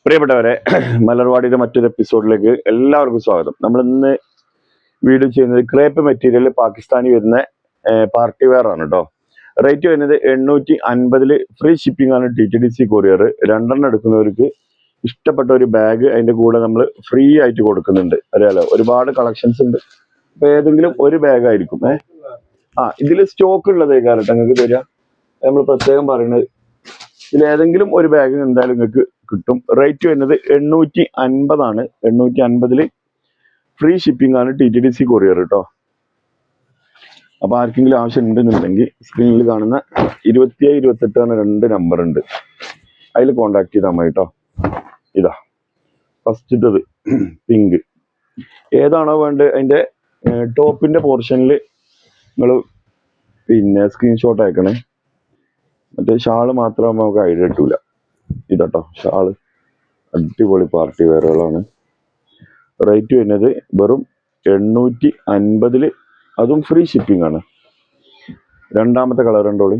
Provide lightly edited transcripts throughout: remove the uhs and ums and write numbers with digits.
പ്രിയപ്പെട്ടവരെ, മലർവാടിയുടെ മറ്റൊരു എപ്പിസോഡിലേക്ക് എല്ലാവർക്കും സ്വാഗതം. നമ്മൾ ഇന്ന് വീഡിയോ ചെയ്യുന്നത് ക്രേപ്പ് മെറ്റീരിയൽ പാകിസ്ഥാനി വരുന്ന പാർട്ടി വെയർ ആണ് കേട്ടോ. റേറ്റ് വരുന്നത് 850 ഫ്രീ ഷിപ്പിംഗ് ആണ്. TTDC courier. രണ്ടെണ്ണം എടുക്കുന്നവർക്ക് ഇഷ്ടപ്പെട്ട ഒരു ബാഗ് അതിന്റെ കൂടെ നമ്മൾ ഫ്രീ ആയിട്ട് കൊടുക്കുന്നുണ്ട്. അറിയാലോ, ഒരുപാട് കളക്ഷൻസ് ഉണ്ട്. അപ്പൊ ഏതെങ്കിലും ഒരു ബാഗ് ആയിരിക്കും. ഇതിൽ സ്റ്റോക്ക് ഉള്ളതേ കാരണം നിങ്ങൾക്ക് തരിക. നമ്മൾ പ്രത്യേകം പറയുന്നത് ഇതിലേതെങ്കിലും ഒരു ബാഗ് എന്തായാലും നിങ്ങൾക്ക് കിട്ടും. റേറ്റ് വരുന്നത് 850 ആണ്. 850 ഫ്രീ ഷിപ്പിംഗ് ആണ്. TTDC കൊറിയർ കേട്ടോ. അപ്പൊ ആർക്കെങ്കിലും ആവശ്യം ഉണ്ടെന്നുണ്ടെങ്കിൽ സ്ക്രീനിൽ കാണുന്ന 27, 28 ആണ് 2 നമ്പർ ഉണ്ട്. അതിൽ കോണ്ടാക്ട് ചെയ്താൽ മതി കേട്ടോ. ഇതാ ഫസ്റ്റത്തത് പിങ്ക്. ഏതാണോ വേണ്ടത് അതിന്റെ ടോപ്പിന്റെ പോർഷനിൽ നിങ്ങൾ സ്ക്രീൻഷോട്ട് അയക്കണേ. മറ്റേ ഷാള് മാത്രമാകുമ്പോൾ നമുക്ക് ഐഡിയ കിട്ടൂല. ഇതാട്ടോ ഷാള്. അടിപൊളി പാർട്ടി വെയറുകളാണ്. റേറ്റ് വരുന്നത് വെറും 850, അതും ഫ്രീ ഷിപ്പിംഗ് ആണ്. രണ്ടാമത്തെ കളർ ഉണ്ടോളി.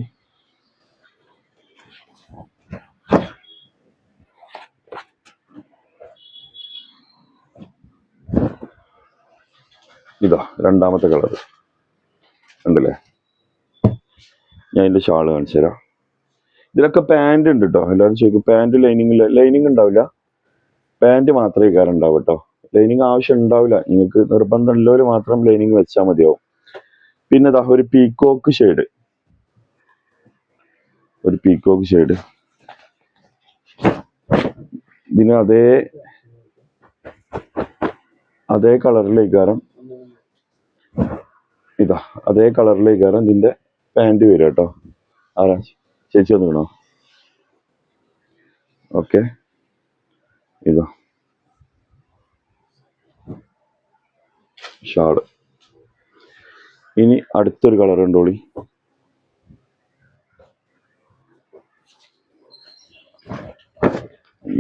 ഇതാ രണ്ടാമത്തെ കളർ ഉണ്ടല്ലേ. ഞാൻ ഇതിന്റെ ഷാള് കാണിച്ചു തരാം. ഇതിലൊക്കെ പാൻറ് ഉണ്ട് കേട്ടോ. എല്ലാവരും ചോദിക്കും പാൻറ് ലൈനിങ് ഉണ്ടാവില്ല. പാൻറ് മാത്രമേ കാരം ഉണ്ടാവും കേട്ടോ. ലൈനിങ് ആവശ്യം ഉണ്ടാവില്ല. നിങ്ങൾക്ക് നിർബന്ധം ഉള്ളവർ മാത്രം ലൈനിങ് വെച്ചാൽ മതിയാവും. പിന്നെ ഇതാ ഒരു പീക്കോക്ക് ഷെയ്ഡ്. ഇതിന് അതേ കളറിലേക്കാരം അതേ കളറിലേക്കാരം ഇതിന്റെ പാൻറ് വരും കേട്ടോ. ആരാ ചേച്ചി വന്നിക്കണോ? ഓക്കെ, ഇതാ ഷാള്. ഇനി അടുത്തൊരു കളർ ഉണ്ടോളി.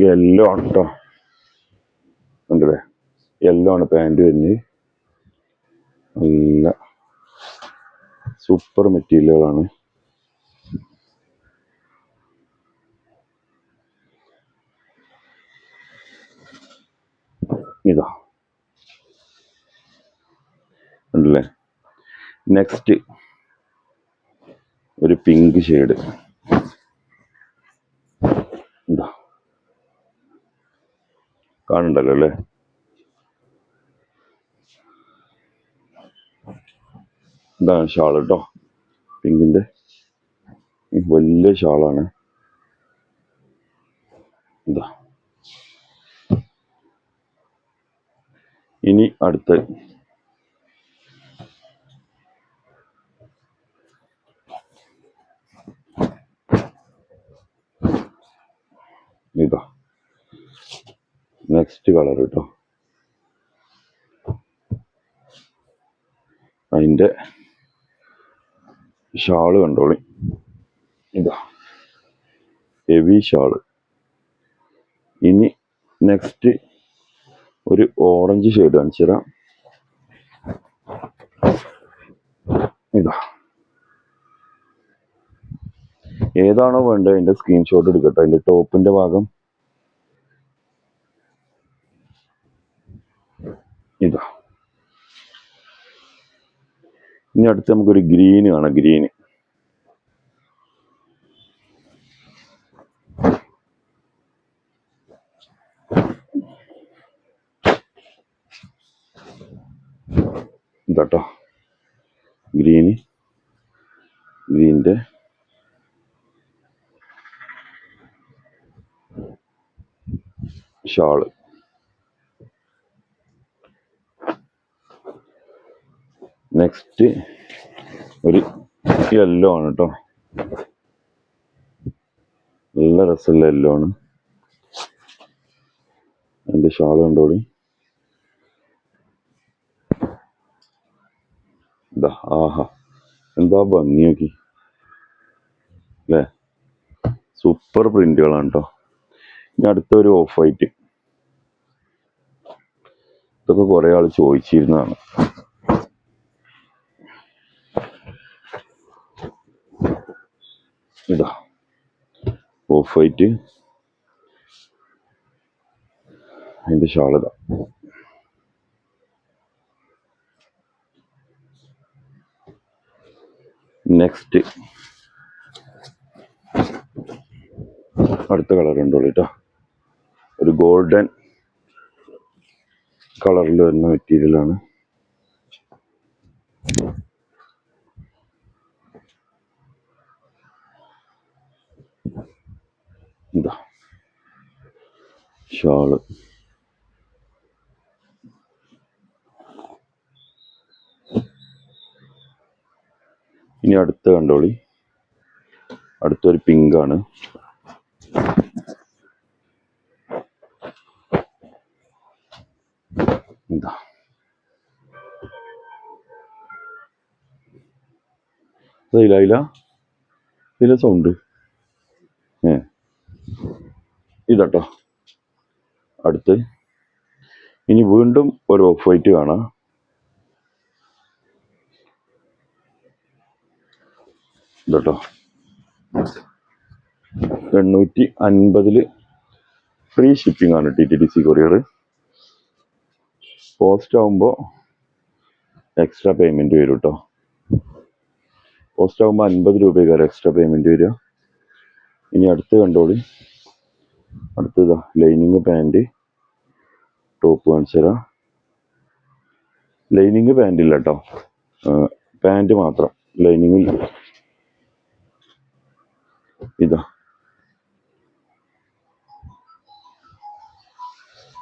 യെല്ലോ ആണ് കേട്ടോ. ഉണ്ടല്ലേ, യെല്ലോ ആണ് പാൻറ് വരുന്നത്. നല്ല സൂപ്പർ മെറ്റീരിയലുകളാണ്. ഇതാ ഉണ്ടല്ലേ. നെക്സ്റ്റ് ഒരു പിങ്ക് ഷെയ്ഡ്. ഇതാ കാണുന്നുണ്ടല്ലോ അല്ലേ. ഇതാണ് ഷാൾ കേട്ടോ. പിങ്കിന്റെ വലിയ ഷാളാണ്. ഇതാ ഇനി അടുത്ത ഇതാ നെക്സ്റ്റ് കളർ കേട്ടോ. അതിന്റെ ഷാള് കണ്ടോളി. ഇതാ ഹെവി ഷാള്. ഇനി നെക്സ്റ്റ് ഒരു ഓറഞ്ച് ഷെയ്ഡ് കാണിച്ചു തരാം. ഇതാ ഏതാണോ വേണ്ടത് അതിന്റെ സ്ക്രീൻഷോട്ട് എടുക്കട്ടെ. അതിന്റെ ടോപ്പിന്റെ ഭാഗം ഇതാ. ഇനി അടുത്ത് നമുക്കൊരു ഗ്രീന് കാണാം. ഗ്രീന് ഇതാട്ടോ. ഗ്രീനിന്റെ ഷാള്. നെക്സ്റ്റ് ഒരു യെല്ലോ ആണ് കേട്ടോ. നല്ല രസമുള്ള യെല്ലോ ആണ്. അതിന്റെ ഷാള് കണ്ടോളി. ഇതാ ആഹാ, എന്താ ഭംഗി നോക്കി അല്ലേ. സൂപ്പർ പ്രിന്റുകളാണ് കേട്ടോ. ഇനി അടുത്തൊരു ഓഫ് വൈറ്റ്. ഇതൊക്കെ കുറെ ആൾ ചോദിച്ചിരുന്നതാണ്. ഇതാ ഓഫ് വൈറ്റ്. അതിന്റെ ഷാളിതാ. നെക്സ്റ്റ് അടുത്ത കളർ ഉണ്ടോളൂ കേട്ടോ. ഒരു ഗോൾഡൻ കളറിൽ വരുന്ന മെറ്റീരിയലാണ്. ഇതാ ഷാള്. ഇനി അടുത്ത കണ്ടോളി, അടുത്തൊരു പിങ്കാണ്. ഇതാ ഇല്ല ഇതിലെ സൗണ്ട് ഇതാട്ടോ. അടുത്ത് ഇനി വീണ്ടും ഒരു ഓഫ് വൈറ്റ് കാണാം. ഇതാട്ടോ 850 ഫ്രീ ഷിപ്പിംഗ് ആണ് TTDC കൊറിയർ. പോസ്റ്റ് ആകുമ്പോൾ എക്സ്ട്രാ പേയ്മെന്റ് വരും കേട്ടോ. പോസ്റ്റ് ആകുമ്പോൾ 50 രൂപയ്ക്കാണ് എക്സ്ട്രാ പേയ്മെന്റ് വരിക. ഇനി അടുത്ത് കണ്ടോളി, അടുത്തതാ ലൈനിങ് പാൻറ് ടോപ്പ് കാണിച്ചു തരാം. ലൈനിങ് പാൻറ് ഇല്ല കേട്ടോ, പാൻറ് മാത്രം, ലൈനിങ്ങിൽ. ഇതാ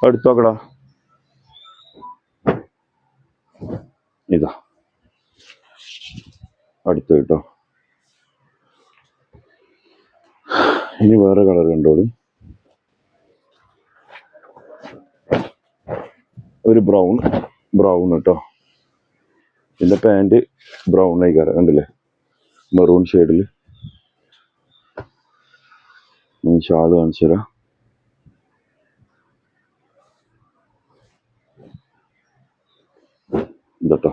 അടുത്തോക്കടാ. ഇതാ അടുത്ത് കേട്ടോ. ഇനി വേറെ കളർ കണ്ടോളി, ഒരു ബ്രൗൺ കേട്ടോ. ഇതിന്റെ പാൻറ് ബ്രൗൺ ആയിക്കാരം, കണ്ടില്ലേ, മെറൂൺ ഷെയ്ഡിൽ. ഷാള് കാണിച്ചു തരാം. ഇതാട്ടോ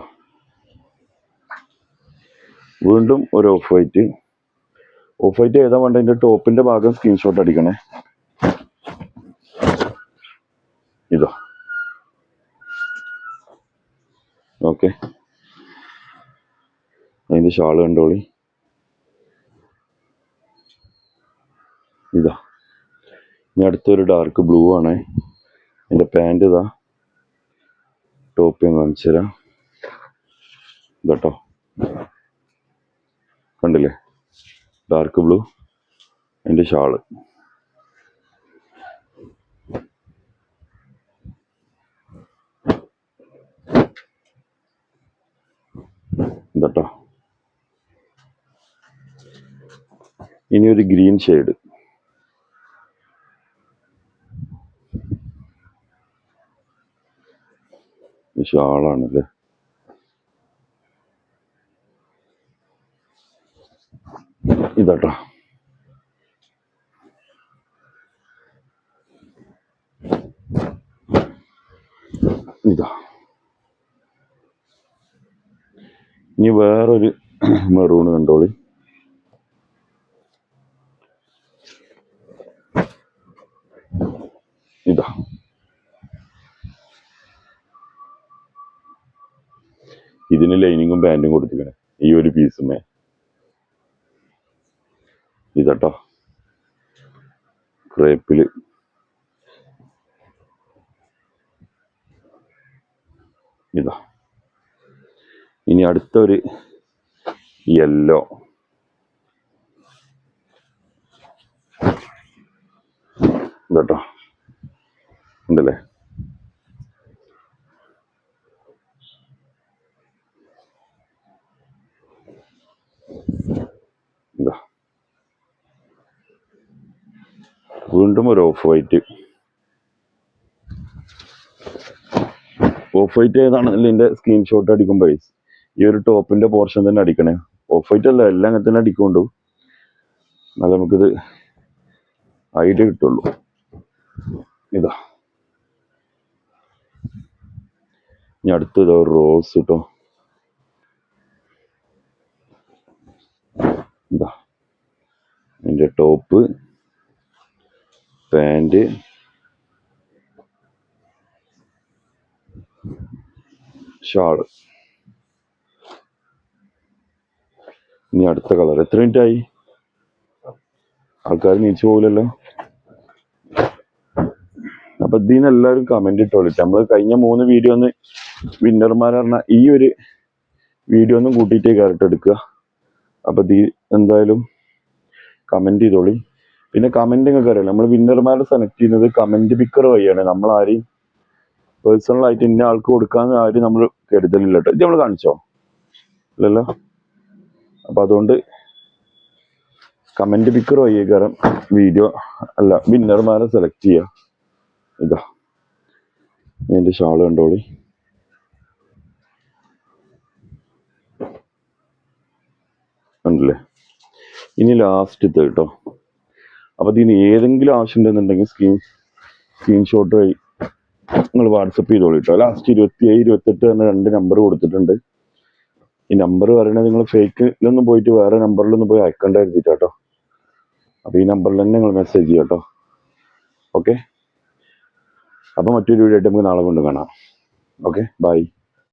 വീണ്ടും ഒരു ഓഫ് വൈറ്റ്. ഓഫ് വൈറ്റ് ഏതാ വേണ്ട, അതിന്റെ ടോപ്പിന്റെ ഭാഗം സ്ക്രീൻഷോട്ട് അടിക്കണേ. ഇതാ ഓക്കെ. അതിന്റെ ഷാള് കണ്ടോളി. ഇതാ ഇനി അടുത്തൊരു ഡാർക്ക് ബ്ലൂ ആണ്. അതിന്റെ പാൻറ് ഇതാ, ടോപ്പ് ഞാൻ കാണിച്ചു തരാം. ഇതാട്ടോ കണ്ടില്ലേ, ഡാർക്ക് ബ്ലൂ. അതിന്റെ ഷാള് ഇതാട്ടോ. ഇനി ഒരു ഗ്രീൻ ഷെയ്ഡ്, ഷാളാണല്ലേ. ഇതാട്ടോ ഇതാ. ഇനി വേറൊരു മെറൂൺ കണ്ടോളി. ഇതാ ഇതിന് ലൈനിങ്ങും പാൻറ്റും കൊടുത്തിരിക്കണേ ഈ ഒരു പീസുമേ. ഇതാട്ടോ ക്രേപ്പില്. ഇതാ ഇനി അടുത്തൊരു യെല്ലോ. ഇതാട്ടോ ഉണ്ടല്ലേ. ഇതാ വീണ്ടും ഒരു ഓഫ് വൈറ്റ്. ഓഫ് വൈറ്റ് ഏതാണെന്നില്ല ഇതിന്റെ സ്ക്രീൻഷോട്ട് അടിക്കുമ്പോൾ ഈ ഒരു ടോപ്പിന്റെ പോർഷൻ തന്നെ അടിക്കണേ. ഓഫ് വൈറ്റ് അല്ല, എല്ലാം അങ്ങനെ തന്നെ അടിക്കൊണ്ടു, എന്നാലും നമുക്കിത് ഐഡിയ കിട്ടുള്ളൂ. ഇതാ ഇനി അടുത്തത് റോസ് കേട്ടോ. ഇതാ അതിന്റെ ടോപ്പ്, പാൻറ്, ഷാള്. ഇനി അടുത്ത കളർ. എത്ര മിനിറ്റ് ആയി? ആൾക്കാർ നീച്ചു പോകില്ലല്ലോ. അപ്പൊ ഇതിന് എല്ലാവരും കമന്റ് ഇട്ടോളിട്ട്. നമ്മള് കഴിഞ്ഞ 3 വീഡിയോ ഒന്ന് വിന്നർമാർ പറഞ്ഞ ഈ ഒരു വീഡിയോ ഒന്നും കൂട്ടിയിട്ടേ കയറിട്ട് എടുക്കുക. അപ്പൊ എന്തായാലും കമന്റ് ചെയ്തോളി. പിന്നെ കമന്റ് നിങ്ങൾക്ക് അറിയാലോ, നമ്മൾ വിന്നർമാരെ സെലക്ട് ചെയ്യുന്നത് കമന്റ് പിക്കർ വഴിയാണ്. നമ്മൾ ആരെയും പേഴ്സണൽ ആയിട്ട് ഇന്ന ആൾക്ക് കൊടുക്കാന്ന് ആരും നമ്മൾ കരുതലില്ല കേട്ടോ. ഇത് നമ്മൾ കാണിച്ചോ ഇല്ലല്ലോ. അപ്പൊ അതുകൊണ്ട് കമന്റ് പിക്കർ വഴി കാരണം വീഡിയോ അല്ല വിന്നർമാരെ സെലക്ട് ചെയ്യുക. ഇതാ എന്റെ ഷാള് കണ്ടോളി. കണ്ടില്ലേ? ഇനി ലാസ്റ്റ് കേട്ടോ. അപ്പൊ ഇതിന് ഏതെങ്കിലും ആവശ്യം ഉണ്ടെന്നുണ്ടെങ്കിൽ സ്ക്രീൻഷോട്ട് വഴി നിങ്ങൾ വാട്സപ്പ് ചെയ്തോളൂ കേട്ടോ. ലാസ്റ്റ് 27, 28 എന്ന 2 നമ്പർ കൊടുത്തിട്ടുണ്ട്. ഈ നമ്പർ പറയണത് നിങ്ങൾ ഫേക്കിലൊന്നും പോയിട്ട് വേറെ നമ്പറിലൊന്നും പോയി അയക്കേണ്ട കരുതിട്ടോ. അപ്പൊ ഈ നമ്പറിൽ തന്നെ നിങ്ങൾ മെസ്സേജ് ചെയ്യാം കേട്ടോ. ഓക്കെ, അപ്പൊ മറ്റൊരു വീഡിയോ ആയിട്ട് നമുക്ക് നാളെ കൊണ്ട് കാണാം. Okay, by.